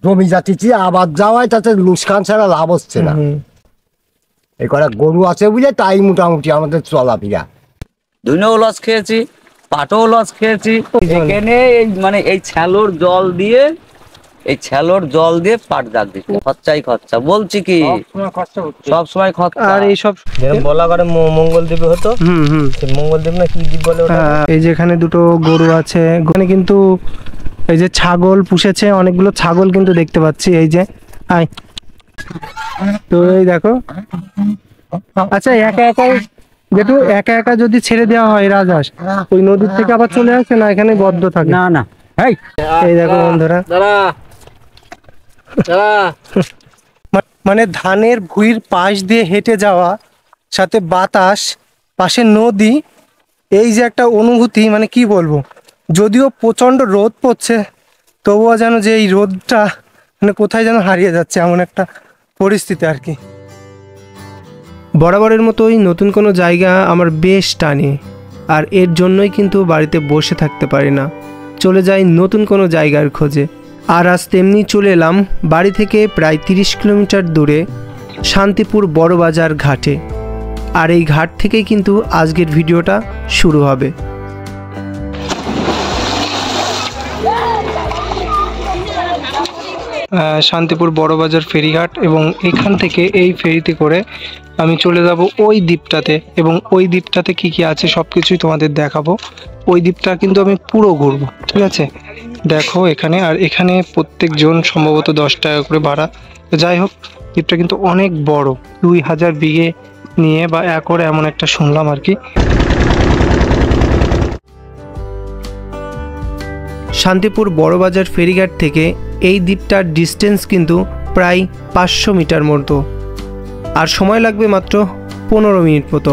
জমি যাচ্ছি আবার যাওয়ায় তাতে লুসকান ছাড়া লাভ হচ্ছে না। এই কটা গরু আছে বুঝে তাই মোটামুটি আমাদের চলাফেরা। ধুনেও লস খেয়েছি, পাটও লস খেয়েছি। এখানে মানে এই ছ্যালোর জল দিয়ে পাট জাগ দিচ্ছে, খরচাই খরচা। বলছি কি সব সময় খরচা। আর এইসব বলা করে মঙ্গলদ্বীপে হতো, মঙ্গলদ্বীপ না কি দ্বীপ বলে ওটা। এই যে এখানে দুটো গরু আছে, ওখানে কিন্তু এই যে ছাগল পুষেছে, অনেকগুলো ছাগল কিন্তু দেখতে পাচ্ছি। এই যে তো এই দেখো, আচ্ছা একা একাই যেটু একা একা যদি ছেড়ে দেওয়া হয় রাজহাঁস, ওই নদীর থেকে আবার চলে আসে না, এখানে বদ্ধ থাকে না না। এই দেখো বন্ধুরা, মানে ধানের ভুঁইর পাশ দিয়ে হেঁটে যাওয়া, সাথে বাতাস, পাশে নদী, এই যে একটা অনুভূতি, মানে কি বলবো। যদিও প্রচণ্ড রোদ পড়ছে, তবুও যেন যে এই রোদটা মানে কোথায় যেন হারিয়ে যাচ্ছে, এমন একটা পরিস্থিতি আর কি। বরাবরের মতোই নতুন কোনো জায়গা আমার বেশ টানে, আর এর জন্যই কিন্তু বাড়িতে বসে থাকতে পারি না, চলে যাই নতুন কোনো জায়গার খোঁজে। আর আজ তেমনি চলে এলাম বাড়ি থেকে প্রায় 30 কিলোমিটার দূরে শান্তিপুর বড়বাজার ঘাটে। আর এই ঘাট থেকেই কিন্তু আজকের ভিডিওটা শুরু হবে। শান্তিপুর বড়বাজার ফেরিঘাট, এবং এখান থেকে এই ফেরিতে করে আমি চলে যাব ওই দ্বীপটাতে, এবং ওই দ্বীপটাতে কি কি আছে সব কিছুই তোমাদের দেখাবো। ওই দ্বীপটা কিন্তু আমি পুরো ঘুরবো, ঠিক আছে? দেখো এখানে, আর এখানে প্রত্যেকজন সম্ভবত 10 টাকা করে ভাড়া। তো যাই হোক, দ্বীপটা কিন্তু অনেক বড়, 2000 বিঘে নিয়ে বা একরে এমন একটা শুনলাম আর কি। শান্তিপুর বড়বাজার ফেরিঘাট থেকে এই দ্বীপটার ডিস্টেন্স কিন্তু প্রায় 500 মিটার মতো, আর সময় লাগবে মাত্র 15 মিনিট মতো।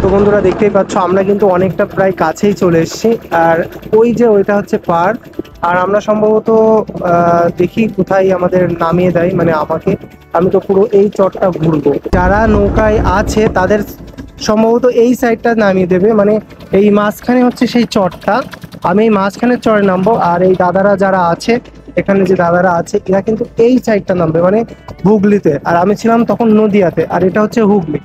তো বন্ধুরা দেখতেই পাচ্ছ, আমরা কিন্তু অনেকটা প্রায় কাছেই চলে এসেছি। আর ওই যে ওইটা হচ্ছে পার, আর আমরা সম্ভবত দেখি কোথায় আমাদের নামিয়ে দেয়, মানে আমাকে, আমি তো পুরো এই চরটা ঘুরবো। যারা নৌকায় আছে তাদের সম্ভবত এই সাইডটা নামিয়ে দেবে, মানে এই মাঝখানে হচ্ছে সেই চরটা, আমি এই মাঝখানের চরে নামবো। আর এই দাদারা যারা আছে এখানে, যে দাদারা আছে, এরা কিন্তু এই সাইডটা নামবে, মানে হুগলিতে, আর আমি ছিলাম তখন নদিয়াতে, আর এটা হচ্ছে হুগলি।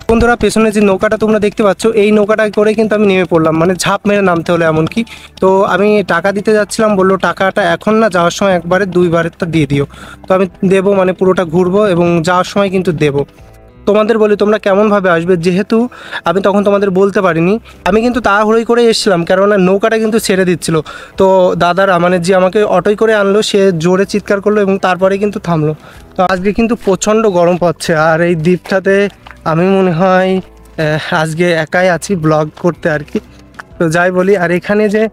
বন্ধুরা পেছনে যে নৌকাটা তোমরা দেখতে পাচ্ছ, এই নৌকাটা করে কিন্তু আমি নেমে পড়লাম, মানে ঝাঁপ মেরে নামতে হলো এমনকি। তো আমি টাকা দিতে যাচ্ছিলাম, বললো টাকাটা এখন না, যাওয়ার সময় একবারে 2বারের তো দিয়ে দিও। তো আমি দেবো, মানে পুরোটা ঘুরবো এবং যাওয়ার সময় কিন্তু দেবো। তোমাদের বলি তোমরা কেমনভাবে আসবে, যেহেতু আমি তখন তোমাদের বলতে পারিনি। আমি কিন্তু তাড়াহুড়োই করে এসেছিলাম, কেননা নৌকাটা কিন্তু ছেড়ে দিচ্ছিল। তো দাদারা, মানে যে আমাকে অটোয় করে আনলো, সে জোরে চিৎকার করলো এবং তারপরে কিন্তু থামলো। তো আজকে কিন্তু প্রচণ্ড গরম পড়ছে, আর এই দ্বীপটাতে আমি মনে হয় আজকে একাই আছি ব্লগ করতে আর কি। তো যাই বলি, আর এখানে যে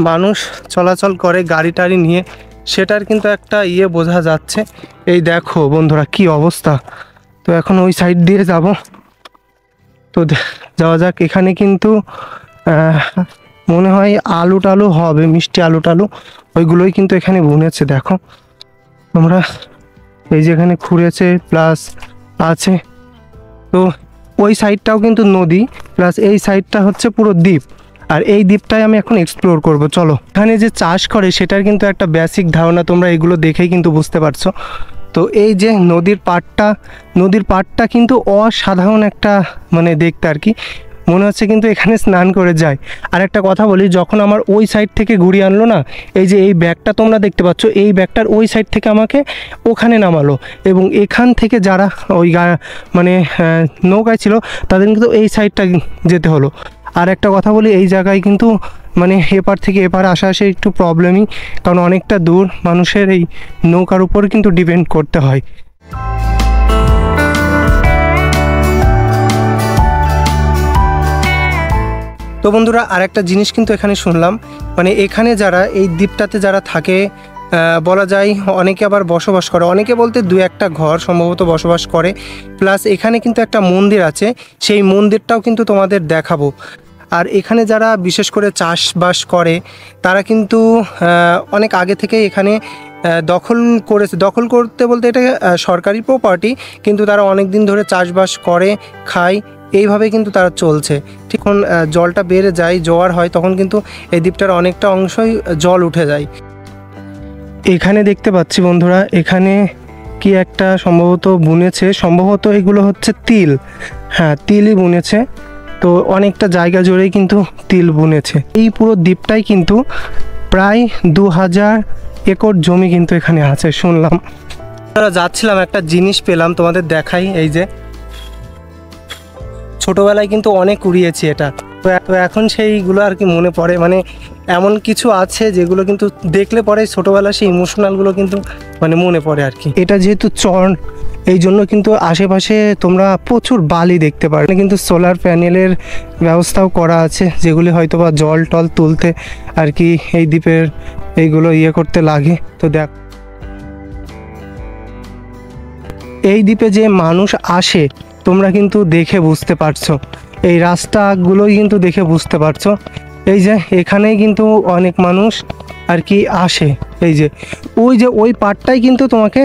মানুষ চলাচল করে গাড়ি টাড়ি নিয়ে, সেটার কিন্তু একটা বোঝা যাচ্ছে। এই দেখো বন্ধুরা কি অবস্থা। তো এখন ওই সাইড দিয়ে যাব, তো যাওয়া যাক। এখানে কিন্তু মনে হয় আলু টালু হবে, মিষ্টি আলু টালু, ওইগুলোই কিন্তু এখানে বুনেছে। দেখো তোমরা, এই যে এখানে খুঁড়েছে প্লাস আছে। তো ওই সাইডটাও কিন্তু নদী, প্লাস এই সাইডটা হচ্ছে পুরো দ্বীপ, আর এই দ্বীপটাই আমি এখন এক্সপ্লোর করব। চলো, এখানে যে চাষ করে সেটার কিন্তু একটা বেসিক ধারণা তোমরা এগুলো দেখেই কিন্তু বুঝতে পারছো। তো এই যে নদীর পাড়টা কিন্তু অসাধারণ একটা, মানে দেখতে আর কি মনে হচ্ছে কিন্তু এখানে স্নান করে যায়। আর একটা কথা বলি, যখন আমার ওই সাইড থেকে ঘুরিয়ে আনলো না, এই যে এই ব্যাগটা তোমরা দেখতে পাচ্ছ, এই ব্যাগটার ওই সাইড থেকে আমাকে ওখানে নামালো, এবং এখান থেকে যারা ওই মানে নৌকায় ছিল তাদের কিন্তু এই সাইডটা যেতে হলো। আর একটা কথা বলি, এই জায়গায় কিন্তু মানে এপার থেকে এপার আসা একটু প্রবলেমই, কারণ অনেকটা দূর, মানুষের এই নৌকার উপর কিন্তু ডিপেন্ড করতে হয়। তো বন্ধুরা আরেকটা জিনিস কিন্তু এখানে শুনলাম, মানে এখানে যারা এই দ্বীপটাতে যারা থাকে, বলা যায় অনেকে আবার বসবাস করে, অনেকে বলতে 2-1টা ঘর সম্ভবত বসবাস করে। প্লাস এখানে কিন্তু একটা মন্দির আছে, সেই মন্দিরটাও কিন্তু তোমাদের দেখাবো। আর এখানে যারা বিশেষ করে চাষবাস করে তারা কিন্তু অনেক আগে থেকে এখানে দখল করতে বলতে এটা সরকারি প্রপার্টি, কিন্তু তারা অনেক দিন ধরে চাষবাস করে খায় এইভাবে কিন্তু তারা চলছে। ঠিক যখন জলটা বেড়ে যায়, জোয়ার হয়, তখন কিন্তু এই দ্বীপটার অনেকটা অংশই জল উঠে যায়। এখানে দেখতে পাচ্ছি বন্ধুরা, এখানে কি একটা সম্ভবত বুনেছে, সম্ভবত এগুলো হচ্ছে তিল। হ্যাঁ, তিলই বুনেছে। তো অনেকটা জায়গা জুড়েই কিন্তু তিল বুনেছে। এই পুরো দ্বীপটাই কিন্তু প্রায় 2000 একর জমি কিন্তু এখানে আছে শুনলাম। আমরা যাচ্ছিলাম, একটা জিনিস পেলাম, তোমাদের দেখাই। এই যে ছোটবেলায় কিন্তু অনেক উড়িয়েছি এটা, তো এখন সেইগুলো আর কি মনে পড়ে। মানে এমন কিছু আছে যেগুলো কিন্তু দেখলে পরে ছোটবেলার সেই ইমোশনালগুলো কিন্তু মানে মনে পড়ে আর কি। এটা যেহেতু চর, এই জন্য কিন্তু আশেপাশে তোমরা প্রচুর বালি দেখতে পারো। কিন্তু সোলার প্যানেলের ব্যবস্থাও করা আছে, যেগুলি হয়তো বা জল টল তুলতে আর কি এই দ্বীপের এইগুলো করতে লাগে। তো দেখ, এই দ্বীপে যে মানুষ আসে তোমরা কিন্তু দেখে বুঝতে পারছো, এই রাস্তাগুলোই কিন্তু দেখে বুঝতে পারছো। এই যে এখানেই কিন্তু অনেক মানুষ আর কি আসে। এই যে ওই পাড়টাই কিন্তু তোমাকে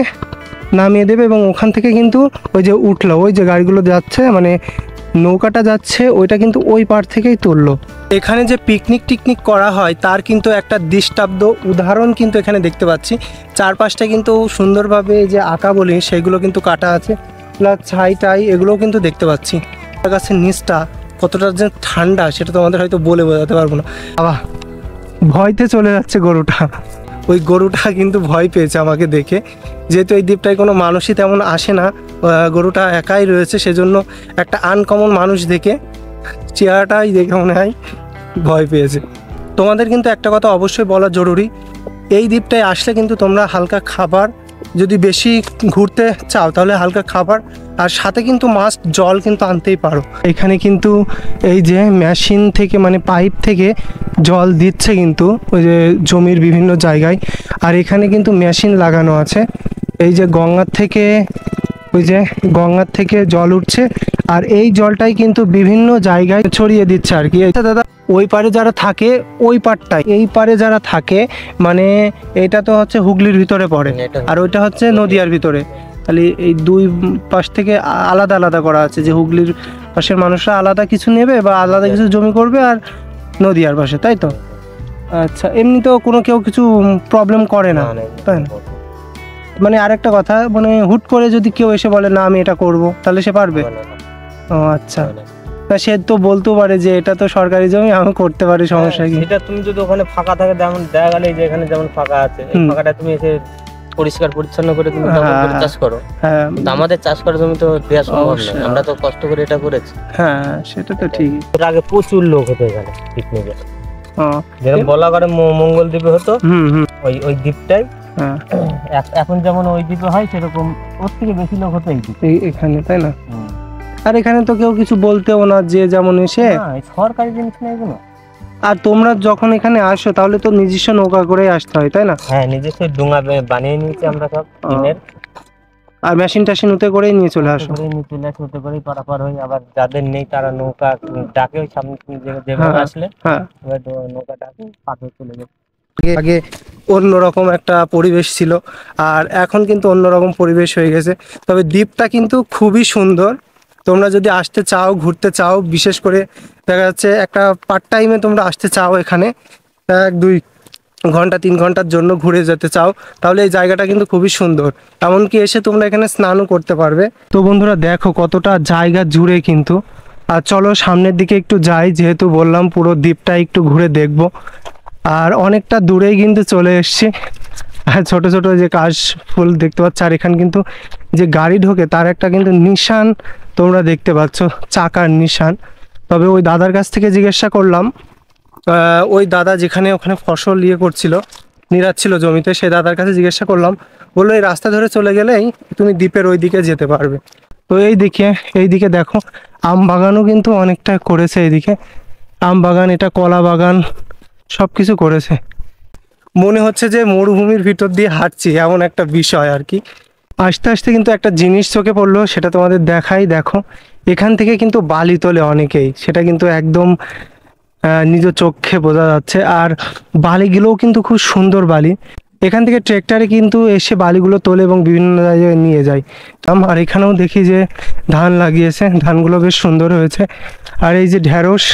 নামিয়ে দেবে, এবং ওখান থেকে কিন্তু ওই যে উঠলো, ওই যে গাড়িগুলো যাচ্ছে, মানে নৌকাটা যাচ্ছে, ওইটা কিন্তু ওই পাড় থেকেই তুললো। এখানে যে পিকনিক করা হয় তার কিন্তু একটা দৃষ্টান্ত উদাহরণ কিন্তু এখানে দেখতে পাচ্ছি। চারপাশটা কিন্তু সুন্দরভাবে যে আঁকা বলি সেগুলো কিন্তু কাটা আছে, প্লাস ছাই এগুলোও কিন্তু দেখতে পাচ্ছি। গাছের নিচটা কতটা যে ঠান্ডা সেটা তোমাদের হয়তো বলে বোঝাতে পারবো না। বাবা, ভয়তে চলে যাচ্ছে গরুটা। ওই গরুটা কিন্তু ভয় পেয়েছে আমাকে দেখে, যেহেতু এই দ্বীপটায় কোনো মানুষই তেমন আসে না, গরুটা একাই রয়েছে, সেজন্য একটা আনকমন মানুষ দেখে, চেহারাটাই দেখে মনে হয় ভয় পেয়েছে। তোমাদের কিন্তু একটা কথা অবশ্যই বলা জরুরি, এই দ্বীপটায় আসলে কিন্তু তোমরা হালকা খাবার, যদি বেশি ঘুরতে চাও তাহলে হালকা খাবার, আর সাথে কিন্তু মাস্ট জল কিন্তু আনতেই পারো। এখানে কিন্তু এই যে মেশিন থেকে, মানে পাইপ থেকে জল দিচ্ছে কিন্তু ওই যে জমির বিভিন্ন জায়গায়। আর এখানে কিন্তু মেশিন লাগানো আছে, এই যে গঙ্গার থেকে জল উঠছে, আর এই জলটাই কিন্তু বিভিন্ন জায়গায় ছড়িয়ে দিচ্ছে আর কি। দাদা, ওই পারে যারা থাকে ওই পারটাই, এই পারে যারা থাকে, মানে এটা তো হচ্ছে হুগলির ভিতরে পড়ে, আর ওইটা হচ্ছে নদিয়ার ভিতরে। তাহলে এই দুই পাশ থেকে আলাদা আলাদা করা আছে, যে হুগলির পাশের মানুষরা আলাদা কিছু নেবে বা আলাদা কিছু জমি করবে, আর নদিয়ার পাশে, তাই তো? আচ্ছা, এমনি তো কেউ কিছু প্রবলেম করে না, তাই না? মানে আরেকটা কথা, মানে হুট করে যদি কেউ এসে বলে না আমি এটা করব, তাহলে সে পারবে? ও আচ্ছা, তা সে তো বলতেও পারে যে এটা তো সরকারি জমি, আমি করতে পারি, সমস্যা কি? এটা তুমি যদি ওখানে ফাঁকা থাকে, যেমন দেখা গেলে যে এখানে যেমন ফাঁকা আছে, এই ফাঁকাটা তুমি এসে পরিষ্কার পরিচ্ছন্ন করে তুমি চাষ করো। হ্যাঁ, আমাদের চাষ করার জমি তো দেওয়া সম্ভব না, আমরা তো কষ্ট করে এটা করেছি। হ্যাঁ, সেটা তো ঠিক। এর আগে প্রচুর লোক হতো এখানে পিকনিকে, যেরকম বলা করে মঙ্গল দ্বীপে হতো, ওই দ্বীপটাই। এখন যেমন ওই দ্বীপে হয়, সেরকম ওর থেকে বেশি লোক হতো এখানে, তাই না? আর এখানে তো কেউ কিছু বলতেও না, যে যেমন এসে, সরকারি জিনিস না এগুলো। আর তোমরা যখন এখানে আসো তাহলে তো নিজস্ব নৌকা করে আসতে হয়, তাই না? হ্যাঁ, নিজস্ব ডোঙা বানিয়ে নিয়েছি আমরা সব টিনের, আর মেশিন উঠে করেই নিয়ে চলে আসো। উঠে করেই পারাপার হই। আবার যাদের নেই তারা নৌকা ডাকে, ওই সামনে যেভাবে আসলে নৌকা ডাকে, পাথর চলে যাবে। আগে অন্যরকম একটা পরিবেশ ছিল, আর এখন কিন্তু অন্যরকম পরিবেশ হয়ে গেছে। তবে দ্বীপটা কিন্তু খুবই সুন্দর। তোমরা যদি আসতে চাও, ঘুরতে চাও, বিশেষ করে দেখা যাচ্ছে একটা পার্ট টাইমে তোমরা আসতে চাও, এখানে 1-2 ঘন্টা 3 ঘন্টার জন্য ঘুরে যেতে চাও, তাহলে এই জায়গাটা কিন্তু খুবই সুন্দর। এমনকি এসে তোমরা এখানে স্নানও করতে পারবে। তো বন্ধুরা দেখো কতটা জায়গা জুড়ে কিন্তু। আর চলো সামনের দিকে একটু যাই, যেহেতু বললাম পুরো দ্বীপটা একটু ঘুরে দেখব। আর অনেকটা দূরেই কিন্তু চলে এসছি, আর ছোট ছোট যে কাশ ফুল দেখতে পাচ্ছ, আর এখানে কিন্তু যে গাড়ি ঢোকে তার একটা কিন্তু নিশান তোমরা দেখতে পাচ্ছ, চাকার নিশান। তবে ওই দাদার কাছ থেকে জিজ্ঞাসা করলাম, ওই দাদা যেখানে ওখানে ফসল করছিল, নিরাচ্ছিল জমিতে, সেই দাদার কাছে জিজ্ঞাসা করলাম, বললো এই রাস্তা ধরে চলে গেলেই তুমি দ্বীপের ওই দিকে যেতে পারবে। তো এইদিকে দেখো আম বাগানও কিন্তু অনেকটা করেছে, এইদিকে আম বাগান, এটা কলা বাগান, সব কিছু করেছে। মনে হচ্ছে যে মরুভূমির ভিতর দিয়ে হাঁটছি, এমন একটা বিষয় আর কি। আস্তে আস্তে কিন্তু একটা জিনিস চোখে পড়লো, সেটা তোমাদের দেখাই। দেখো এখান থেকে কিন্তু বালি তোলে অনেকেই, সেটা কিন্তু একদম নিজ চোখে বোঝা যাচ্ছে। আর বালিগুলোও কিন্তু খুব সুন্দর বালি। এখান থেকে ট্রেক্টরে কিন্তু এসে বালিগুলো তোলে এবং বিভিন্ন জায়গায় নিয়ে যায়। আর এখানেও দেখি যে ধান লাগিয়েছে, ধানগুলো বেশ সুন্দর হয়েছে। আর এই যে ঢেঁড়স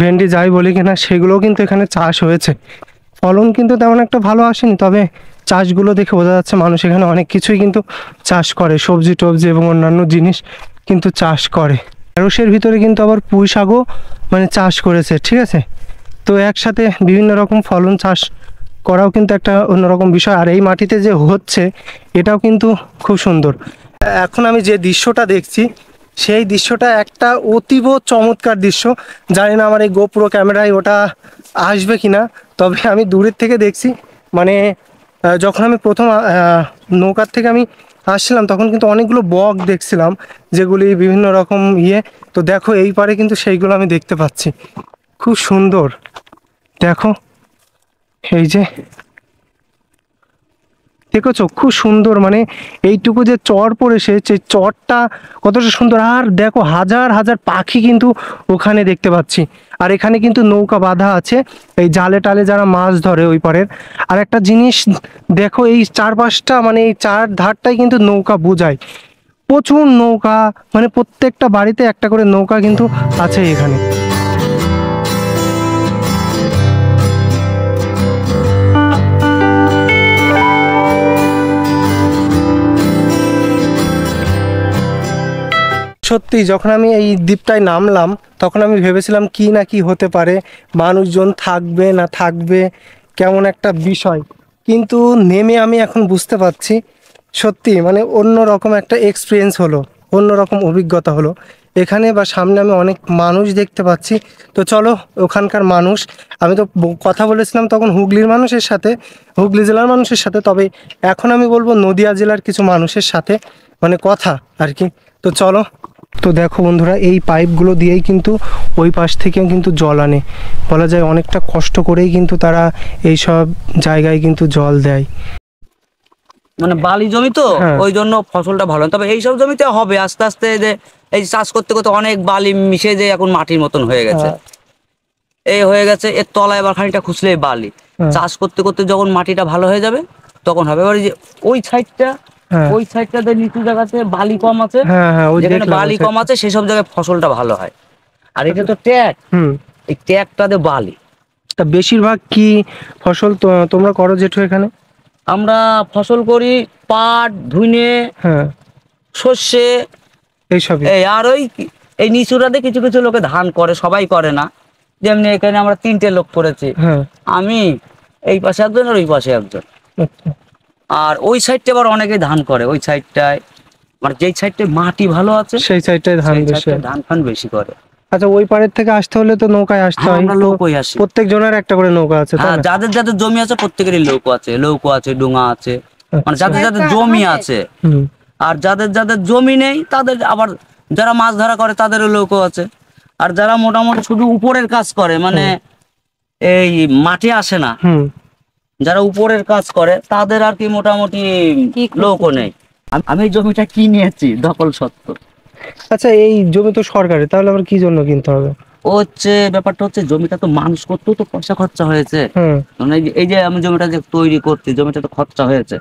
ভেন্ডি যাই বলি কিনা সেগুলোও কিন্তু এখানে চাষ হয়েছে। ফলন কিন্তু তেমন একটা ভালো আসেনি, তবে চাষগুলো দেখে বোঝা যাচ্ছে মানুষ এখানে অনেক কিছুই কিন্তু চাষ করে, সবজি টবজি এবং অন্যান্য জিনিস কিন্তু চাষ করে। ঢেঁড়সের ভিতরে কিন্তু আবার পুঁই শাকও মানে চাষ করেছে, ঠিক আছে। তো একসাথে বিভিন্ন রকম ফলন চাষ করাও কিন্তু একটা অন্যরকম বিষয়। আর এই মাটিতে যে হচ্ছে এটাও কিন্তু খুব সুন্দর। এখন আমি যে দৃশ্যটা দেখছি সেই দৃশ্যটা একটা অতীব চমৎকার দৃশ্য। জানি না আমার এই গোপ্রো ক্যামেরায় ওটা আসবে কিনা, তবে আমি দূরের থেকে দেখছি। মানে যখন আমি প্রথম নৌকার থেকে আমি আসছিলাম তখন কিন্তু অনেকগুলো বক দেখছিলাম, যেগুলি বিভিন্ন রকম তো দেখো এই পারে কিন্তু সেইগুলো আমি দেখতে পাচ্ছি। খুব সুন্দর, দেখো এই যে দেখেছো, খুব সুন্দর। মানে এইটুকু যে চর পড়েছে, সেই চরটা কতটা সুন্দর। আর দেখো হাজার হাজার পাখি কিন্তু ওখানে দেখতে পাচ্ছি। আর এখানে কিন্তু নৌকা বাঁধা আছে, এই জালে টালে যারা মাছ ধরে ওই পারের। আর একটা জিনিস দেখো, এই চারপাশটা মানে এই চার ধারটাই কিন্তু নৌকা বোঝায়, প্রচুর নৌকা। মানে প্রত্যেকটা বাড়িতে একটা করে নৌকা কিন্তু আছে এখানে। সত্যি যখন আমি এই দ্বীপটায় নামলাম তখন আমি ভেবেছিলাম কি না কি হতে পারে, মানুষজন থাকবে না থাকবে, কেমন একটা বিষয়। কিন্তু নেমে আমি এখন বুঝতে পারছি সত্যি মানে অন্য রকম একটা এক্সপিরিয়েন্স হলো, অন্য রকম অভিজ্ঞতা হলো এখানে। বা সামনে আমি অনেক মানুষ দেখতে পাচ্ছি। তো চলো ওখানকার মানুষ, আমি তো কথা বলেছিলাম তখন হুগলির মানুষের সাথে, হুগলি জেলার মানুষের সাথে, তবে এখন আমি বলবো নদিয়া জেলার কিছু মানুষের সাথে মানে কথা আর কি। তো চলো। তো দেখো বন্ধুরা, এই পাইপগুলো দিয়েই কিন্তু ওই পাশ থেকেও কিন্তু জল আনে, বলা যায় অনেকটা কষ্ট করেই কিন্তু তারা এই সব জায়গায় কিন্তু জল দেয়। মানে বালি জমি তো ওই জন্য ফসলটা ভালো, তবে এইসব জমিতে হবে আস্তে আস্তে, যে এই চাষ করতে করতে অনেক বালি মিশে যে এখন মাটির মতন হয়ে গেছে, এই হয়ে গেছে। এর তলায় এবার খানিকটা খুঁজলেই বালি। চাষ করতে করতে যখন মাটিটা ভালো হয়ে যাবে তখন হবে। এবার যে ওই সাইডটা, ওই সাইডটাতে নিচু জায়গাতে বালি কম আছে, যেখানে বালি কম আছে সেসব জায়গায় ফসলটা ভালো হয়। আর এটা তো ট্যাগ, এই ট্যাগটাতে বালি। তা বেশিরভাগ কি ফসল তোমরা করো জেঠু এখানে? আমরা ফসল করি পাট, ধুনে, সর্ষে, এইসবই। আর ওই এই নিচুরাতে কিছু কিছু লোকে ধান করে, সবাই করে না। যেমনি এখানে আমরা 3টে লোক করেছি, আমি, এই পাশে একজন আর ওই পাশে একজন। আর ওই সাইডটা আবার অনেকে ধান করে, ওই সাইডটায় মানে যেই সাইডটায় মাটি ভালো আছে সেই সাইডটায় ধান ফান বেশি করে। আচ্ছা, ওই পাড়ের থেকে আসতে হলে তো নৌকায় আসতে হয়। আমরা নৌকোয় আসি, প্রত্যেক জনের একটা করে নৌকা আছে। যাদের যাদের জমি আছে প্রত্যেকেরই নৌকো আছে, ডুঙা আছে, মানে যাদের যাদের জমি আছে। আর যাদের যাদের জমি নেই তাদের আবার, যারা মাছ ধরা করে তাদেরও নৌকো আছে। আর যারা মোটামুটি শুধু উপরের কাজ করে, মানে এই মাঠে আসে না, যারা উপরের কাজ করে তাদের আর কি মোটামুটি নৌকো নেই। আমি এই জমিটা কিনেছি দখল সত্ত্ব। আচ্ছা, এই জমি তো সরকারি, তাহলে আবার কি জন্য কিনতে হবে? ব্যাপারটা হচ্ছে জমিটা তো মানুষ করতেও তো পয়সা খরচা হয়েছে। এই যে আমি জমিটা যে তৈরি করছি, জমিটা তো খরচা হয়েছে।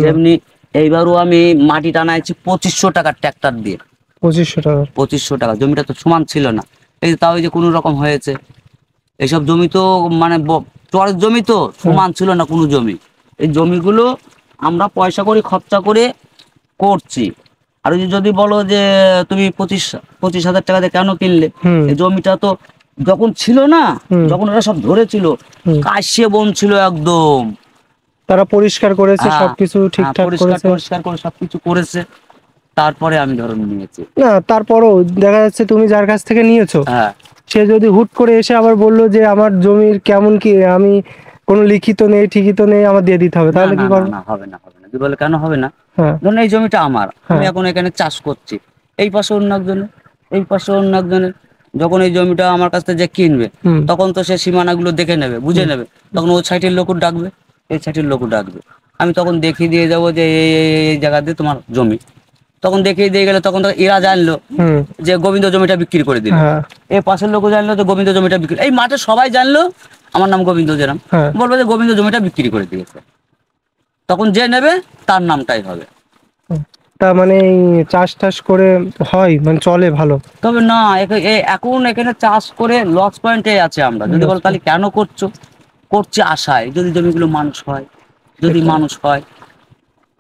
যেমনি এইবারও আমি মাটি টানাইছি 2500 টাকা ট্রাক্টর দিয়ে। 2500 টাকা। জমিটা তো সমান ছিল না, এই তাও এই যে কোনো রকম হয়েছে। এইসব জমি তো মানে চরের জমি তো সমান ছিল না কোনো জমি। এই জমিগুলো আমরা পয়সা করে খরচা করে করছি। আর যদি বলো যে তুমি 25,000 টাকা দিয়ে কেন কিনলে, এই জমিটা তো যখন ছিল না, যখন ওরা সব ধরেছিল কাশিয়ে বন ছিল একদম, তারা পরিষ্কার করেছে, সবকিছু ঠিকঠাক করেছে, পরিষ্কার করে সবকিছু করেছে, তারপরে আমি ধরুন নিয়েছি। না তারপরও দেখা যাচ্ছে তুমি যার কাছ থেকে নিয়েছো, সে যদি হুট করে এসে আবার বললো যে আমার জমির কেমন কি, আমি কোনো লিখিত নেই ঠিকিত নেই, আমার দিয়ে দিতে হবে, তাহলে কি করবে? না, হবে না, হবে না। তুই বলে কেন হবে না? ধরুন এই জমিটা আমার, আমি এখন এখানে চাষ করছি, এই পাশে অন্য একজনের, এই পাশে অন্য একজনের। যখন এই জমিটা আমার কাছ থেকে যে কিনবে তখন তো সে সীমানাগুলো দেখে নেবে, বুঝে নেবে, তখন ওই সাইডের লোক ডাকবে, এই সাইডের লোক ডাকবে। আমি তখন দেখিয়ে দিয়ে যাবো যে এই জায়গা দিয়ে তোমার জমি। তখন দেখিয়ে দিয়ে গেলে তখন এরা জানলো যে গোবিন্দ জমিটা বিক্রি করে দিল, এই পাশের লোক জানলো যে গোবিন্দ জমিটা বিক্রি, এই মাঠে সবাই জানলো আমার নাম গোবিন্দ, যেরাম বলবে যে গোবিন্দ জমিটা বিক্রি করে দিয়েছে। তখন যে নেবে তার নামটাই হবে। তা মানে এই চাষ টাস করে হয় মানে চলে ভালো? তবে না, এখন এখানে চাষ করে লস পয়েন্টে আছে আমরা। যদি বলো তাহলে কেন করছো, করছি আশায় যদি জমিগুলো মানুষ হয়, যদি মানুষ হয়।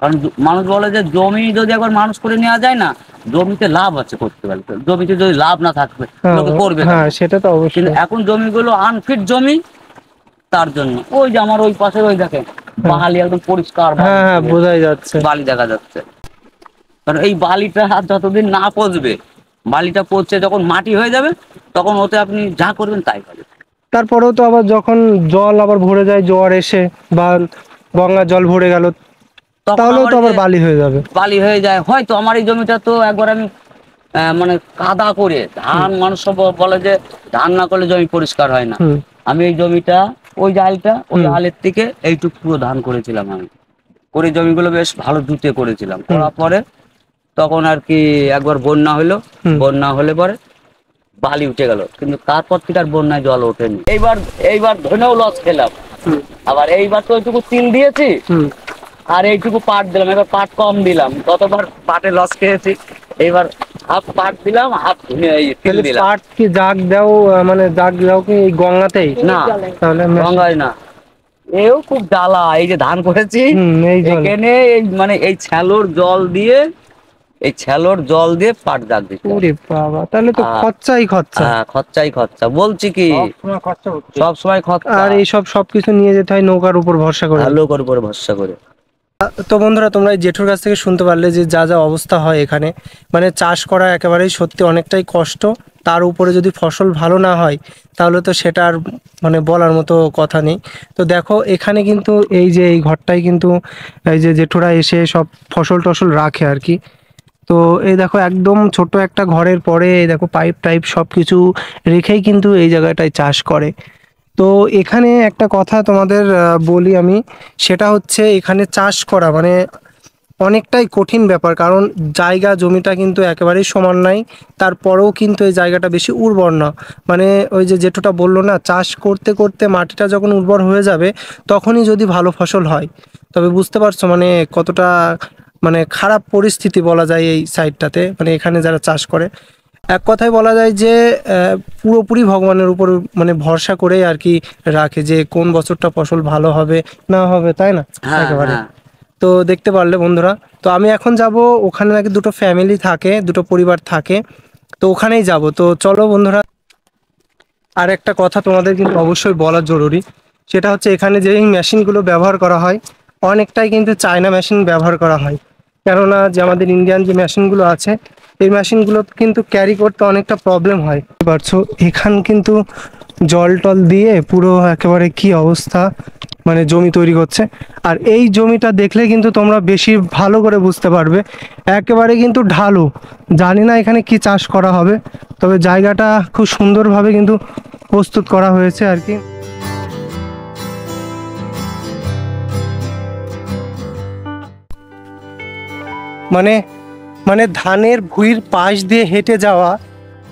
কারণ মানুষ বলে যে জমি যদি একবার মানুষ করে নেওয়া যায় না, জমিতে লাভ আছে করতে পারলে। জমিতে যদি লাভ না থাকবে লোকে করবে না। হ্যাঁ সেটা তো অবশ্যই। কিন্তু এখন জমিগুলো আনফিট জমি, তার জন্য ওই যে আমার ওই পাশে ওই দেখেন বালি একদম পরিষ্কার, হ্যাঁ হ্যাঁ বোঝাই যাচ্ছে, বালি দেখা যাচ্ছে। কারণ এই বালিটা যতদিন না পচবে, বালিটা পচে যখন মাটি হয়ে যাবে তখন ওতে আপনি যা করবেন তাই হবে। তারপরেও তো আবার যখন জল আবার ভরে যায়, জোয়ার এসে বা গঙ্গার জল ভরে গেল, তাহলেও তো আবার বালি হয়ে যাবে। বালি হয়ে যায়। হয়তো আমার এই জমিটা তো একবার আমি মানে কাদা করে ধান, মানুষ সব বলে যে ধান না করলে জমি পরিষ্কার হয় না। আমি এই জমিটা ওই যে আলটা, ওই আলের থেকে এইটুক পুরো ধান করেছিলাম আমি, করে জমিগুলো বেশ ভালো জুতে করেছিলাম। করার পরে তখন আর কি একবার বন্যা হলো, বন্যা হলে পরে বালি উঠে গেল, কিন্তু তারপর থেকে আর বন্যায় জল ওঠেনি। এইবার ধনেও লস খেলাম। আবার এইবার তো ওইটুকু তিল দিয়েছি আর এইটুকু পাট দিলাম, এবার পাট কম দিলাম। গতবার পাটে লস খেয়েছি, এইবার হাফ পাট দিলাম, হাফ তিল দিলাম। পাট কি জাগ দাও, মানে জাগ দাও কি এই গঙ্গাতেই? না, তাহলে গঙ্গায় না। এও খুব জ্বালা। এই যে ধান করেছি এখানে মানে এই ছ্যালোর জল দিয়ে, এই ছ্যালোর জল দিয়ে পাট জাগ দিতে। ওরে বাবা, তাহলে তো খরচাই খরচা। হ্যাঁ খরচাই খরচা, বলছি কি সব সময় খরচা। আর এইসব সবকিছু নিয়ে যেতে হয় নৌকার উপর ভরসা করে, নৌকার উপর ভরসা করে। তো বন্ধুরা তোমরা এই জেঠুর কাছ থেকে শুনতে পারলে যে যা যা অবস্থা হয় এখানে, মানে চাষ করা একেবারেই সত্যি অনেকটাই কষ্ট। তার উপরে যদি ফসল ভালো না হয় তাহলে তো সেটা আর মানে বলার মতো কথা নেই। তো দেখো এখানে কিন্তু এই যে এই ঘরটাই কিন্তু এই যে জেঠুরা এসে সব ফসল টসল রাখে আর কি। তো এই দেখো একদম ছোট একটা ঘরের পরে এই দেখো পাইপ টাইপ সব কিছু রেখেই কিন্তু এই জায়গাটায় চাষ করে। তো এখানে একটা কথা তোমাদের বলি আমি, সেটা হচ্ছে এখানে চাষ করা মানে অনেকটাই কঠিন ব্যাপার। কারণ জায়গা জমিটা কিন্তু একেবারেই সমান নাই, তারপরেও কিন্তু এই জায়গাটা বেশি উর্বর না। মানে ওই যে যেটা বললো না, চাষ করতে করতে মাটিটা যখন উর্বর হয়ে যাবে তখনই যদি ভালো ফসল হয়, তবে বুঝতে পারছো মানে কতটা মানে খারাপ পরিস্থিতি বলা যায় এই সাইডটাতে, মানে এখানে যারা চাষ করে। এক কথায় বলা যায় যে পুরোপুরি ভগবানের উপর মানে ভরসা করে আর কি রাখে যে কোন বছরটা ফসল ভালো হবে না হবে, তাই না? একেবারে। তো দেখতে পারলে বন্ধুরা, তো আমি এখন যাব ওখানে, নাকি দুটো ফ্যামিলি থাকে, দুটো পরিবার থাকে, তো ওখানেই যাব। তো চলো বন্ধুরা, আর একটা কথা তোমাদের কিন্তু অবশ্যই বলা জরুরি, সেটা হচ্ছে এখানে যে মেশিনগুলো ব্যবহার করা হয় অনেকটাই কিন্তু চায়না মেশিন ব্যবহার করা হয়। কেননা যে আমাদের ইন্ডিয়ান যে মেশিনগুলো আছে এই মেশিনগুলো কিন্তু ক্যারি করতে অনেকটা প্রবলেম হয়। বুঝতে পারছো এখান কিন্তু জল টল দিয়ে পুরো একেবারে কি অবস্থা, মানে জমি তৈরি করছে। আর এই জমিটা দেখলে কিন্তু তোমরা বেশি ভালো করে বুঝতে পারবে, একেবারে কিন্তু ঢালু। জানি না এখানে কি চাষ করা হবে, তবে জায়গাটা খুব সুন্দরভাবে কিন্তু প্রস্তুত করা হয়েছে আর কি। মানে মানে ধানের ভুঁইর পাশ দিয়ে হেঁটে যাওয়া,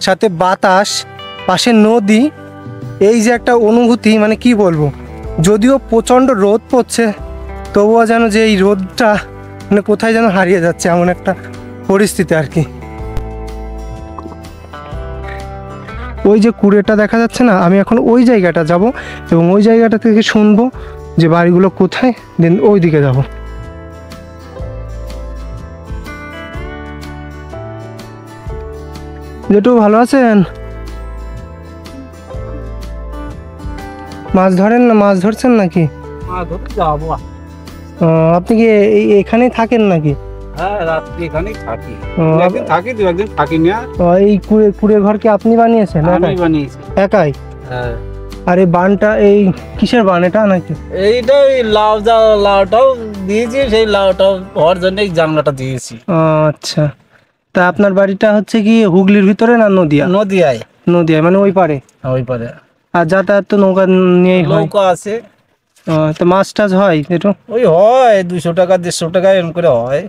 সাথে বাতাস, পাশে নদী, এই যে একটা অনুভূতি মানে কি বলবো। যদিও প্রচণ্ড রোদ পড়ছে তবুও যেন যে এই রোদটা মানে কোথায় যেন হারিয়ে যাচ্ছে, এমন একটা পরিস্থিতি আর কি। ওই যে কুড়েটা দেখা যাচ্ছে না, আমি এখন ওই জায়গাটা যাব এবং ওই জায়গাটা থেকে শুনবো যে বাড়িগুলো কোথায়, দেন ওই দিকে যাব। জেঠু ভালো আছেন? মাছ ধরেন না, মাছ ধরছেন নাকি? আপনি কি এখানেই থাকেন নাকি? হ্যাঁ রাত্রি এখানেই থাকি, থাকি দু একদিন থাকি না। এই কুড়ে ঘর কি আপনি বানিয়েছেন? আমি বানিয়েছি একাই? হ্যাঁ। আর এই বানটা এই কিসের বান এটা নাকি? এইটা ওই লাউটাও দিয়েছি, সেই লাউটাও হওয়ার জন্য এই জানলাটা দিয়েছি। আচ্ছা, তা আপনার বাড়িটা হচ্ছে কি হুগলির ভিতরে না নদিয়া? নদিয়ায়। নদিয়ায় মানে ওই পারে? ওই পারে। আর যাতায়াত তো নৌকা নিয়েই হয়? নৌকা আছে। তো মাছ টাছ হয় একটু? ওই হয় 200 টাকা 150 টাকা এরকম করে হয়।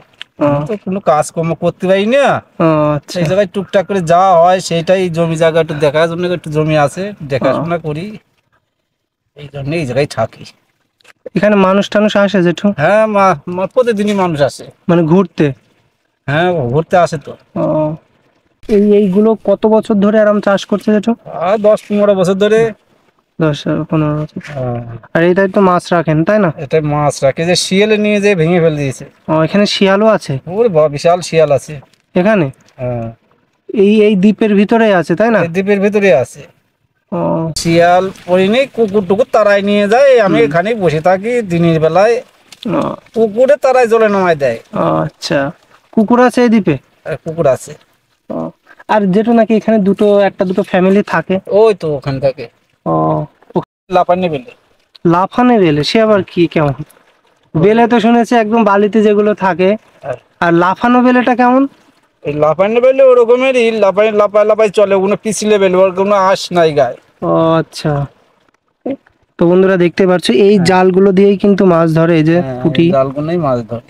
তো কোনো কাজকর্ম করতে পারি না, আচ্ছা। সেই জায়গায় টুকটাক করে যাওয়া হয়, সেইটাই জমি জায়গা একটু দেখার জন্য, একটু জমি আছে দেখাশোনা করি, এই জন্য এই জায়গায় থাকি। এখানে মানুষ টানুষ আসে জেঠু? হ্যাঁ প্রতিদিনই মানুষ আসে, মানে ঘুরতে? হ্যাঁ ঘুরতে আসে তো। ও, এইগুলো কত বছর ধরে আরাম চাষ করছে জেঠু? 10-15 বছর ধরে। 10-15 বছর। আর এইটাই তো মাছ রাখেন তাই না? এটা মাছ রাখে, যে শিয়ালে নিয়ে যে ভেঙে ফেলে দিয়েছে। ও, এখানে শিয়ালও আছে? ওরে বাবা, বিশাল শিয়াল আছে এখানে? হ্যাঁ, এই দ্বীপের ভিতরে আছে তাই না? এই দ্বীপের ভিতরে আছে। ও, শিয়াল পরিনি, কুকুর টুকুর তারাই নিয়ে যায়, আমি এখানে বসে থাকি দিনের বেলায়, ও, কুকুরে তারাই জলে নামায় দেয়। ও, আচ্ছা, কুকুর আছে এই দ্বীপে? আর কুকুর আছে। ও, আর যেটা নাকি এখানে একটা দুটো ফ্যামিলি থাকে? ওই তো ওখান থেকে ও, লাপানি বেলে। লাফানে বেলে, সে আবার কি, কেমন? বেলে তো শুনেছি একদম বালিতে যেগুলো থাকে, আর লাফানো বেলেটা কেমন? এই লাপানি বেলে ওরকমেরই, লাপাই লাপাই লাপাই চলে, ওগুলো পিছলে বেলে, ওর কোনো আঁশ নাই গায়ে। ও আচ্ছা। তো বন্ধুরা দেখতে পাচ্ছ এই জালগুলো দিয়েই কিন্তু মাছ ধরে, এই যে পুঁটি জালগুলোই মাছ ধরে।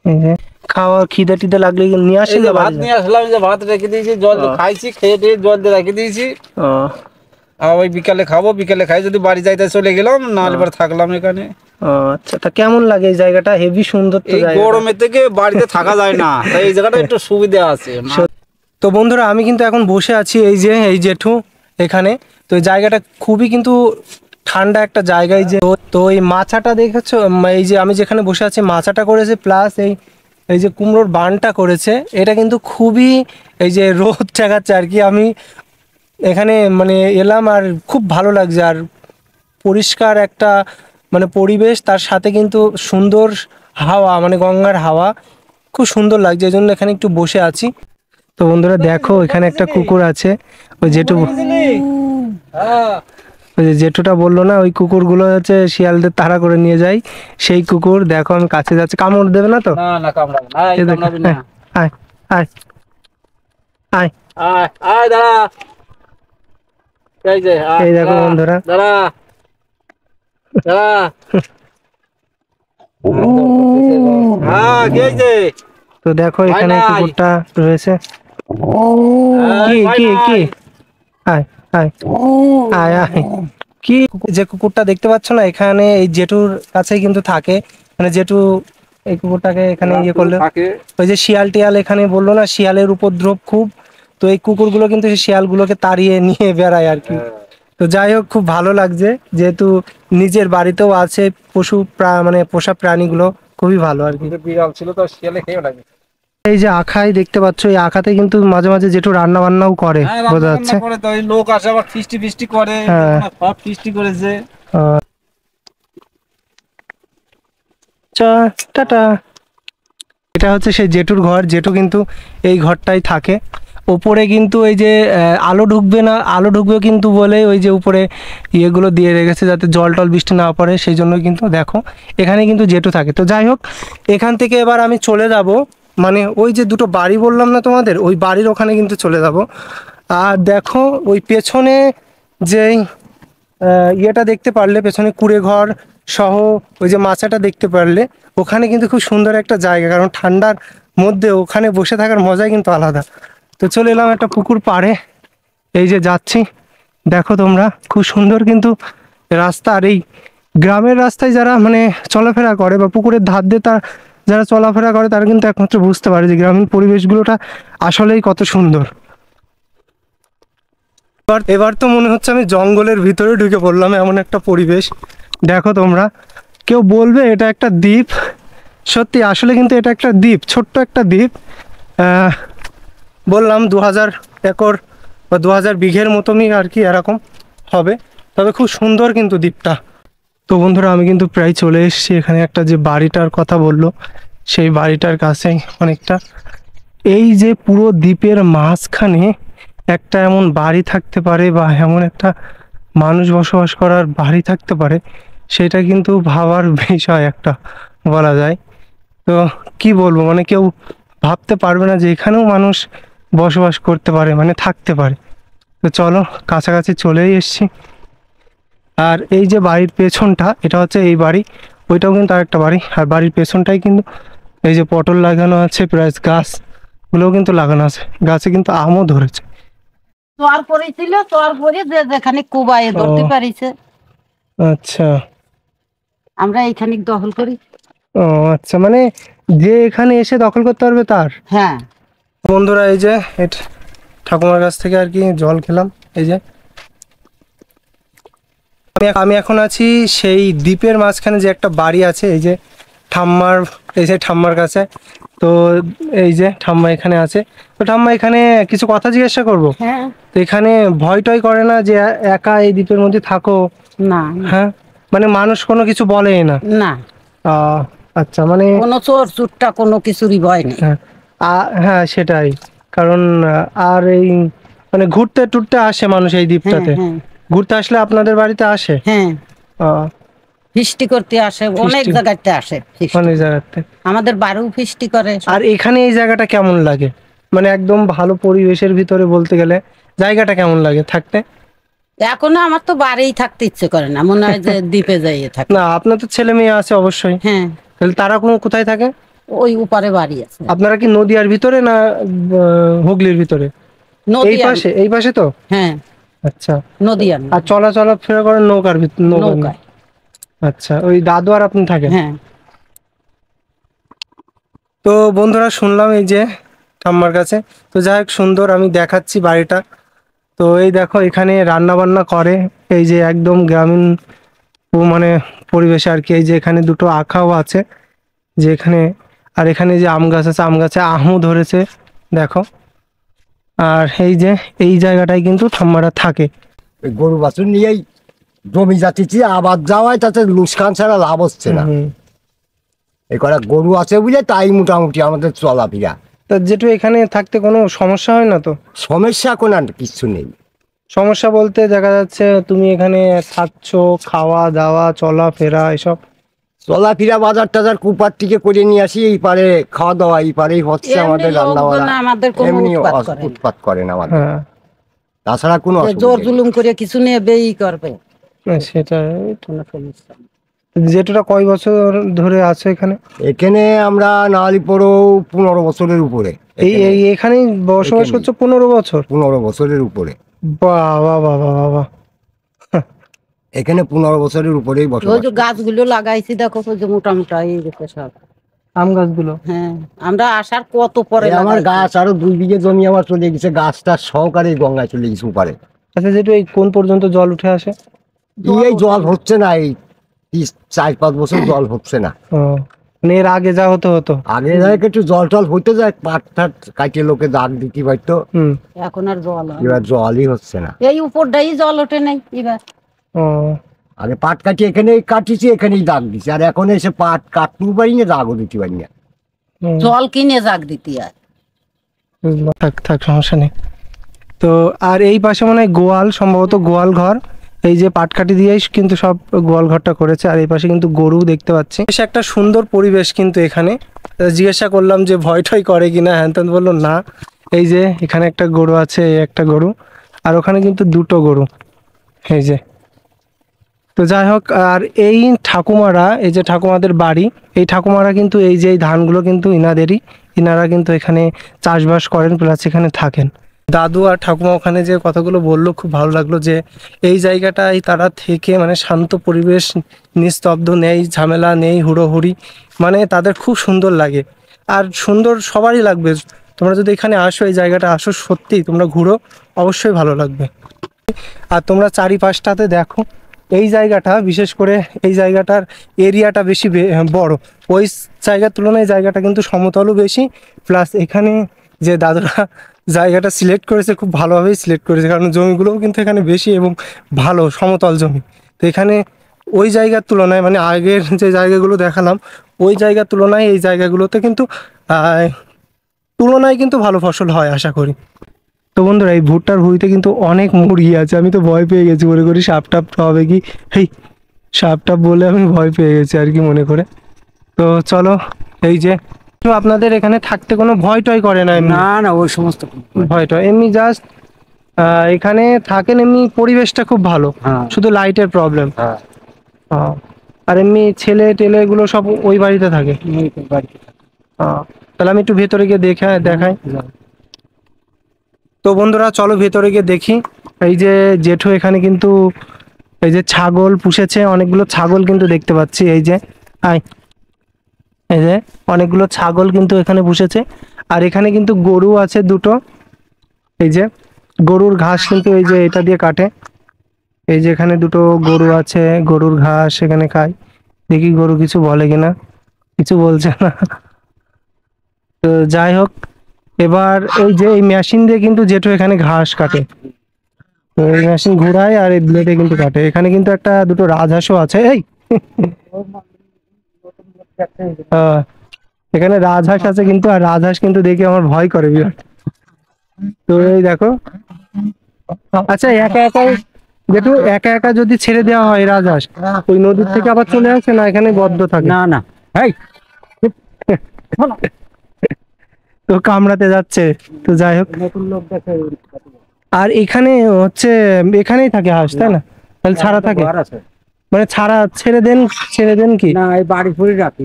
এই যে খাওয়া খিদে টিদে লাগলে নিয়ে আসে, এই যে ভাত নিয়ে আসলাম, যে ভাত রেখে দিয়েছি, জল খাইছি, খেয়ে টেয়ে জল দিয়ে রেখে দিয়েছি। ও, আর ওই বিকালে খাবো, বিকালে খাই, যদি বাড়ি যাইতে চলে গেলাম, নাহলে এবার থাকলাম এখানে। ও আচ্ছা। তা কেমন লাগে এই জায়গাটা? হেভি সুন্দর তো এই জায়গাটা। গরমের থেকে বাড়িতে থাকা যায় না, তাই এই জায়গাটা একটু সুবিধা আছে। তো বন্ধুরা আমি কিন্তু এখন বসে আছি এই জেঠু এখানে। তো এই জায়গাটা খুবই কিন্তু ঠান্ডা একটা জায়গায়, যে তো এই মাচাটা দেখেছো, এই যে আমি যেখানে বসে আছি মাচাটা করেছে, প্লাস এই যে কুমড়োর বানটা করেছে, এটা কিন্তু খুবই এই যে রোদ ঠেকাচ্ছে আর কি। আমি এখানে মানে এলাম আর খুব ভালো লাগছে, আর পরিষ্কার একটা মানে পরিবেশ, তার সাথে কিন্তু সুন্দর হাওয়া, মানে গঙ্গার হাওয়া, খুব সুন্দর লাগছে, এই জন্য এখানে একটু বসে আছি। তো বন্ধুরা দেখো এখানে একটা কুকুর আছে, ওই জেঠুটা বললো না, ওই কুকুরগুলো হচ্ছে শিয়ালদের তাড়া করে নিয়ে যায়, সেই কুকুর। দেখো আমি কাছে যাচ্ছি, কামড় দেবে না তো? না না, কামড়াবে না, এই কামড়াবে না। আয় আয় আয়, আয় আয়, দাঁড়া। এই যে এই দেখো বন্ধুরা, দাঁড়া দাঁড়া। হ্যাঁ, কি হয়েছে? তো দেখো এখানে কুকুরটা রয়েছে। কি কি কি, আয় আয় আয় আয়। কি যে কুকুরটা দেখতে পাচ্ছ না, এখানে এই জেঠুর কাছেই কিন্তু থাকে, মানে জেঠু এই কুকুরটাকে এখানে ইয়ে করলো। ওই যে শিয়াল টিয়াল এখানে বললো না, শিয়ালের উপদ্রব খুব, তো এই কুকুরগুলো কিন্তু সেই শিয়ালগুলোকে তাড়িয়ে নিয়ে বেড়ায় আর কি। তো যাই হোক, খুব ভালো লাগছে, যেহেতু নিজের বাড়িতেও আছে মানে পোষা প্রাণীগুলো, খুবই ভালো আর কি। বিড়াল ছিল তো, শিয়ালে খেয়ে লাগে। এই যে আখাই দেখতে পাচ্ছ, এই আখাতে কিন্তু মাঝে মাঝে জেঠু রান্না বান্নাও করে, বোঝা যাচ্ছে। লোক আসে আবার ফিস্টি ফিস্টি করে, সব ফিস্টি করেছে। টাটা। এটা হচ্ছে সেই জেঠুর ঘর, জেঠু কিন্তু এই ঘরটাই থাকে। ওপরে কিন্তু এই যে আলো ঢুকবে না, আলো ঢুকবে কিন্তু বলে ওই যে উপরে ইয়েগুলো দিয়ে রেখেছে, যাতে জল টল বৃষ্টি না পড়ে, সেই জন্য কিন্তু দেখো এখানে কিন্তু জেঠু থাকে। তো যাই হোক, এখান থেকে এবার আমি চলে যাব, মানে ওই যে দুটো বাড়ি বললাম না তোমাদের, ওই বাড়ির ওখানে কিন্তু চলে যাব। আর দেখো ওই পেছনে যেই ইয়েটা দেখতে পারলে, পেছনে কুড়ে ঘর সহ ওই যে মাচাটা দেখতে পারলে, ওখানে কিন্তু খুব সুন্দর একটা জায়গা, কারণ ঠান্ডার মধ্যে ওখানে বসে থাকার মজাই কিন্তু আলাদা। তো চলে এলাম একটা পুকুর পাড়ে, এই যে যাচ্ছি, দেখো তোমরা খুব সুন্দর কিন্তু রাস্তা। আর এই গ্রামের রাস্তায় যারা মানে চলাফেরা করে বা পুকুরের ধার দিয়ে যারা চলাফেরা করে, তারা কিন্তু একমাত্র বুঝতে পারে যে গ্রামীণ পরিবেশগুলোটা আসলেই কত সুন্দর। এবার তো মনে হচ্ছে আমি জঙ্গলের ভিতরে ঢুকে পড়লাম, এমন একটা পরিবেশ। দেখো তোমরা, কেউ বলবে এটা একটা দ্বীপ, সত্যি আসলে কিন্তু এটা একটা দ্বীপ, ছোট্ট একটা দ্বীপ। বললাম 2000 একর বা 2000 বিঘের মতনই আর কি, এরকম হবে, তবে খুব সুন্দর কিন্তু দ্বীপটা। তো বন্ধুরা আমি কিন্তু প্রায় চলে এসেছি এখানে, একটা যে বাড়িটার কথা বললো সেই বাড়িটার কাছেই অনেকটা। এই যে পুরো দ্বীপের মাঝখানে একটা এমন বাড়ি থাকতে পারে, বা এমন একটা মানুষ বসবাস করার বাড়ি থাকতে পারে, সেটা কিন্তু ভাবার বিষয় একটা বলা যায়। তো কি বলবো, মানে কেউ ভাবতে পারবে না যে এখানেও মানুষ বসবাস করতে পারে, মানে থাকতে পারে। তো চলো কাছাকাছি চলেই এসছি। আর এই যে বাড়ির পেছনটা, এটা হচ্ছে এই বাড়ি, ওইটাও কিন্তু আরেকটা বাড়ি। আর বাড়ির পেছনটাই কিন্তু এই যে পটল লাগানো আছে, প্লাস গাছগুলোও কিন্তু লাগানো আছে, গাছে কিন্তু আমও ধরেছে। তোয়ার পরেছিল, তোয়ার পরে যে যেখানে কুবায়ে ধরতে পারিছে। আচ্ছা, আমরা এইখানে দখল করি। ও আচ্ছা, মানে যে এখানে এসে দখল করতে পারবে তার। হ্যাঁ, বন্ধুরা এই যে ঠাকুমার কাছ থেকে আর কি জল খেলাম। এই যে আমি এখন আছি সেই দ্বীপের মাঝখানে যে একটা বাড়ি আছে, এই যে ঠাম্মার, এই যে ঠাম্মার কাছে। তো এই যে ঠাম্মা এখানে আছে। তো ঠাম্মা, এখানে কিছু কথা জিজ্ঞাসা করবো। হ্যাঁ। তো এখানে ভয় টয় করে না যে একা এই দ্বীপের মধ্যে থাকো? না। হ্যাঁ, মানে মানুষ কোনো কিছু বলেই না? না, আচ্ছা, মানে কোনো চোর চুট্টা কোনো কিছুরই ভয় নেই। হ্যাঁ, হ্যাঁ সেটাই। কারণ আর এই মানে ঘুরতে টুরতে আসে মানুষ এই দ্বীপটাতে। হ্যাঁ, ঘুরতে আসলে আপনাদের বাড়িতে আসে? হ্যাঁ, আহ, ফিস্টি করতে আসে, অনেক জায়গাতে আসে ফিস্টি। অনেক জায়গাতে। আমাদের বাড়িও ফিস্টি করে। আর এখানে এই জায়গাটা কেমন লাগে? মানে একদম ভালো পরিবেশের ভিতরে বলতে গেলে জায়গাটা কেমন লাগে থাকতে? এখনো আমার তো বাড়িই থাকতে ইচ্ছে করে না, মনে হয় যে দ্বীপে যাইয়ে থাকে। না, আপনার তো ছেলে মেয়ে আছে অবশ্যই। হ্যাঁ, তাহলে তারা কোথায় থাকে? ওই উপরে বাড়ি আছে। আপনারা কি নদীয়ার ভিতরে না হুগলির ভিতরে? এই পাশে, এই পাশে তো। হ্যাঁ, আচ্ছা। নদীয়া। আর চলাফেরা করেন নৌকার ভিতরে? নৌকায়। আচ্ছা, ওই দাদু আর আপনি থাকেন? হ্যাঁ। তো বন্ধুরা শুনলাম এই যে ঠাম্মার কাছে। তো যাই হোক, সুন্দর, আমি দেখাচ্ছি বাড়িটা। তো এই দেখো এখানে রান্না বান্না করে, এই যে একদম গ্রামীণ মানে পরিবেশে আর কি। এই যে এখানে দুটো আখাও আছে যে এখানে, আর এখানে যে আম গাছ আছে, আম গাছে আমও ধরেছে দেখো। আর এই যে এই জায়গাটায় কিন্তু ঠাম্মারা থাকে। গরু বাছুর নিয়েই জমি যাচ্ছি, আবার যাওয়ায় তাতে লুসকান ছাড়া লাভ হচ্ছে না। এই কটা গরু আছে বুঝে তাই মোটামুটি আমাদের চলাফেরা। তা যেটু এখানে থাকতে কোনো সমস্যা হয় না তো? সমস্যা কোনো আর কিছু নেই। সমস্যা বলতে দেখা যাচ্ছে তুমি এখানে থাকছো, খাওয়া দাওয়া চলাফেরা এসব? চলাফেরা বাজার টাজার কুপার থেকে করে নিয়ে আসি, এই পারে খাওয়া দাওয়া এই পারেই হচ্ছে আমাদের রান্না বান্না। আমাদের কোনো এমনি উৎপাত করে না। উৎপাত করে না আমাদের, হ্যাঁ। তাছাড়া কোনো জোর অসুবিধা নেই। জুলুম করে কিছু নিয়ে বেই করবে। সেটা। কোনো সমস্যা নেই। যেটা কয় বছর ধরে আছো এখানে? এখানে আমরা নালি পড়ো 15 বছরের উপরে। এখানেই বসবাস করছো 15 বছর? 15 বছরের উপরে। বাবা বাবা বাবা। এখানে 15 বছরের উপরেই ওই বসবাস। যে গাছগুলো লাগাইছি দেখো, ওই যে মোটা মোটা এই গেছে সব আম গাছগুলো? হ্যাঁ, আমরা আসার কত পরে আমার লাগাইছি। গাছ আরো 2 বিঘে জমি আমার চলে গেছে, গাছটা সহকারে গঙ্গায় চলে গেছে উপারে। আচ্ছা, যেটা এই কোন পর্যন্ত জল উঠে আসে? এই জল হচ্ছে না, এই 4-5 বছর জল হচ্ছে না। ও, মানে এর আগে যা হতো? আগে যায় একটু জল টল হইতে যায়, পাট ঠাট কাটিয়ে লোকে দাগ দিতে পারতো। এখন আর জল হয় না। এবার জলই হচ্ছে না। এই উপরটাই জল ওঠে নাই এবার। ও, আগে পাট কাটিয়ে এখানেই কাটিছি, এখানেই দাগ দিছি, আর এখন এসে পাট কাটতেও পারি না, দাগও দিতে পারি না। জল কিনে জাগ দিতে আর। বুঝলাম। থাক সমস্যা নেই। তো আর এই পাশে মনে হয় গোয়াল, সম্ভবত গোয়াল ঘর। এই যে পাটকাঠি দিয়েই কিন্তু সব গোয়াল ঘরটা করেছে। আর এই পাশে কিন্তু গরু দেখতে পাচ্ছি। বেশ একটা সুন্দর পরিবেশ কিন্তু এখানে। জিজ্ঞাসা করলাম যে ভয় টয় করে কিনা, হ্যান ত্যান বললো না। এই যে এখানে একটা গরু আছে, একটা গরু, আর ওখানে কিন্তু দুটো গরু। এই যে, তো যাই হোক, আর এই ঠাকুমারা, এই যে ঠাকুমাদের বাড়ি, এই ঠাকুমারা কিন্তু এই যে এই ধানগুলো কিন্তু ইনাদেরই। ইনারা কিন্তু এখানে চাষবাস করেন, প্লাস এখানে থাকেন। দাদু আর ঠাকুমা ওখানে যে কথাগুলো বললো খুব ভালো লাগলো, যে এই জায়গাটায় তারা থেকে মানে শান্ত পরিবেশ, নিস্তব্ধ, নেই ঝামেলা, নেই হুড়োহুড়ি, মানে তাদের খুব সুন্দর লাগে। আর সুন্দর সবারই লাগবে। তোমরা যদি এখানে আসো, এই জায়গাটা আসো, সত্যি তোমরা ঘুরো, অবশ্যই ভালো লাগবে। আর তোমরা চারিপাশটাতে দেখো, এই জায়গাটা বিশেষ করে এই জায়গাটার এরিয়াটা বেশি বড়। ওই জায়গার তুলনায় জায়গাটা কিন্তু সমতলও বেশি, প্লাস এখানে যে দাদুরা জায়গাটা সিলেক্ট করেছে খুব ভালোভাবেই সিলেক্ট করেছে, কারণ জমিগুলোও কিন্তু এখানে বেশি এবং ভালো সমতল জমি। তো এখানে ওই জায়গার তুলনায়, মানে আগের যে জায়গাগুলো দেখালাম ওই জায়গার তুলনায় এই জায়গাগুলোতে কিন্তু তুলনায় কিন্তু ভালো ফসল হয় আশা করি। তো বন্ধুরা, এই ভুট্টার ভুঁইতে কিন্তু অনেক মুরগি আছে। আমি তো ভয় পেয়ে গেছি, মনে করি সাপ টাপ হবে কি, এই সাপ টাপ বলে আমি ভয় পেয়ে গেছি আর কি মনে করে। তো চলো, এই যে আপনাদের এখানে থাকতে কোনো ভয় টয় করে না? না, ওই সমস্ত ভয় টয় এমনি জাস্ট এখানে থাকেন, এমনি পরিবেশটা খুব ভালো, শুধু লাইটের প্রবলেম। আর এমনি ছেলে টেলে এগুলো সব ওই বাড়িতে থাকে? তাহলে আমি একটু ভেতরে গিয়ে দেখাই। তো বন্ধুরা চলো ভেতরে গিয়ে দেখি। এই যে জেঠু এখানে কিন্তু এই যে ছাগল পুষেছে, অনেকগুলো ছাগল কিন্তু দেখতে পাচ্ছি। এই যে অনেকগুলো ছাগল কিন্তু এখানে পুষেছে। আর এখানে কিন্তু গরু আছে দুটো। এই যে গরুর ঘাস কিন্তু এই যে এটা দিয়ে কাটে। এই যে এখানে দুটো গরু আছে, গরুর ঘাস এখানে খায়। দেখি গরু কিছু বলে কিনা, কিছু বলছে না। তো যাই হোক, এবার এই যে এই মেশিন দিয়ে কিন্তু জেঠু এখানে ঘাস কাটে। তো এই মেশিন ঘোরায় আর এই ব্লেডে কিন্তু কাটে। এখানে কিন্তু একটা দুটো রাজহাঁসও আছে। এই এখানে রাজহাঁস আছে কিন্তু, আর রাজহাঁস কিন্তু দেখে আমার ভয় করে বিরাট। তো এই দেখো, আচ্ছা একা একা যেটু একা একা যদি ছেড়ে দেওয়া হয় রাজহাঁস, ওই নদীর থেকে আবার চলে আসে না, এখানে বদ্ধ থাকে? না না, তো কামড়াতে যাচ্ছে। তো যাই হোক, আর এখানে হচ্ছে এখানেই থাকে হাঁস, তাই না? তাহলে ছাড়া থাকে, মানে ছেড়ে দেন কি? না, এই বাড়ি ফুড়ি রাখি,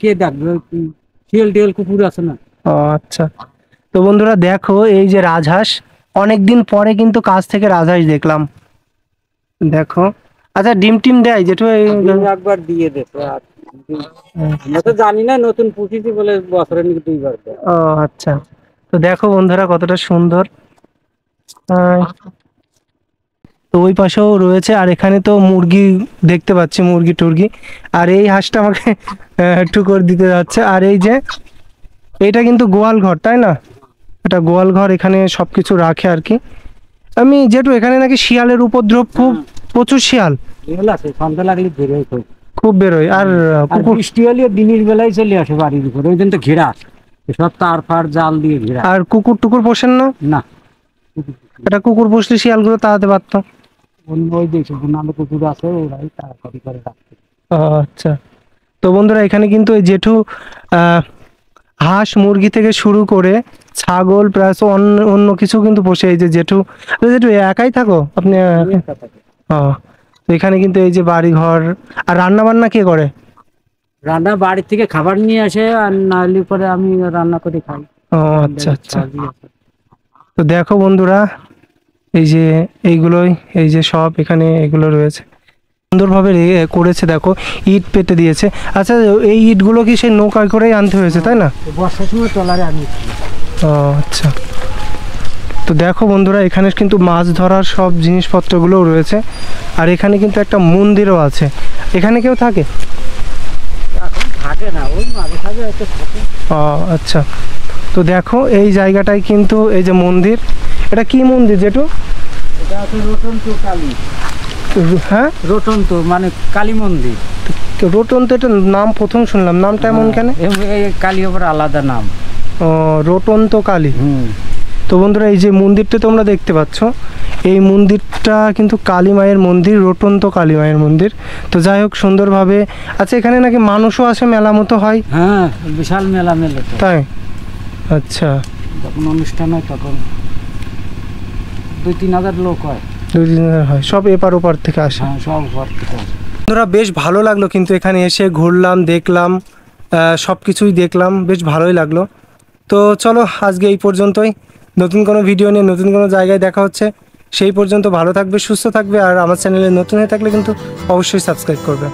কে দেখবে? শিয়াল টিয়াল কুকুর আছে না। ও আচ্ছা। তো বন্ধুরা দেখো, এই যে রাজহাঁস, অনেকদিন পরে কিন্তু কাছ থেকে রাজহাঁস দেখলাম। দেখো, আচ্ছা ডিম টিম দেয় যেটু? একবার দিয়ে দেখো, আমরা তো জানি না, নতুন পুষিছি বলে বছরে নাকি 2 বার দেয়। ও আচ্ছা। তো দেখো বন্ধুরা কতটা সুন্দর। তো ওই পাশেও রয়েছে, আর এখানে তো মুরগি দেখতে পাচ্ছি, মুরগি টুরগি। আর এই হাঁসটা আমাকে টুকর দিতে যাচ্ছে। আর এই যে এইটা কিন্তু গোয়াল ঘর, তাই না? এটা গোয়াল ঘর, এখানে সবকিছু রাখে আর কি। আমি যেটু এখানে নাকি শিয়ালের উপদ্রব খুব, প্রচুর শিয়াল সন্ধ্যা লাগলে বেরোয়, খুব বেরোয়। আর বৃষ্টি হলে দিনের বেলায় চলে আসে বাড়ির উপরে, ওই জন্য তো ঘেরা সব তার ফার জাল দিয়ে ঘেরা। আর কুকুর টুকুর পোষেন না? না, এটা কুকুর পুষলে শিয়ালগুলো তাড়াতে পারতো। অন্য ওই দেশে নালো কুকুর আছে, ওরাই তাড়াতাড়ি করে রাখতে। আচ্ছা। তো বন্ধুরা এখানে কিন্তু এই জেঠু হাঁস মুরগি থেকে শুরু করে ছাগল প্লাস অন্য কিছু কিন্তু পোষে। এই যে জেঠু একাই থাকো আপনি? তো এখানে কিন্তু এই যে বাড়ি ঘর। আর রান্না বান্না কে করে? রান্না বাড়ি থেকে খাবার নিয়ে আসে, আর নাহলে পরে আমি রান্না করে খাই। ও আচ্ছা আচ্ছা। তো দেখো বন্ধুরা, এই যে এইগুলোই, এই যে সব এখানে এগুলো রয়েছে, সুন্দরভাবে করেছে। দেখো ইট পেতে দিয়েছে। আচ্ছা, এই ইটগুলো কি সেই নৌকায় করেই আনতে হয়েছে, তাই না? বর্ষার সময় ট্রলারে আনি। ও আচ্ছা। তো দেখো বন্ধুরা, এখানে কিন্তু মাছ ধরার সব জিনিসপত্রগুলোও রয়েছে। আর এখানে কিন্তু একটা মন্দিরও আছে। এখানে কেউ থাকে? এখন থাকে না, ওই মাঝে সাঝে একটা থাকে। ও আচ্ছা। তো দেখো এই জায়গাটায় কিন্তু এই যে মন্দির, এটা কি মন্দির যেটু? এটা আছে রটন্ত কালী। হ্যাঁ, রটন্ত মানে কালী মন্দির। রটন্ত, এটা নাম প্রথম শুনলাম, নামটা এমন কেন? এই কালী আবার আলাদা নাম। ও, রটন্ত কালী। তো বন্ধুরা এই যে মন্দিরটা তোমরা দেখতে পাচ্ছ, এই মন্দিরটা কিন্তু কালী মায়ের মন্দির, রটন্ত কালী মায়ের মন্দির। তো যাই হোক, সুন্দরভাবে। আচ্ছা, এখানে নাকি মানুষও আসে, মেলা মতো হয়? হ্যাঁ, বিশাল মেলা মেলে। তাই? আচ্ছা। যখন অনুষ্ঠান হয় তখন 2-3 হাজার লোক হয়। 2-3 হাজার হয়, সব এপার ওপার থেকে আসে। হ্যাঁ, সব ঘর থেকে আসে। বন্ধুরা বেশ ভালো লাগলো কিন্তু এখানে এসে, ঘুরলাম, দেখলাম, সব কিছুই দেখলাম, বেশ ভালোই লাগলো। তো চলো আজকে এই পর্যন্তই। নতুন কোনো ভিডিও নিয়ে নতুন কোনো জায়গায় দেখা হচ্ছে। সেই পর্যন্ত ভালো থাকবে, সুস্থ থাকবে। আর আমার চ্যানেলে নতুন হয়ে থাকলে কিন্তু অবশ্যই সাবস্ক্রাইব করবে।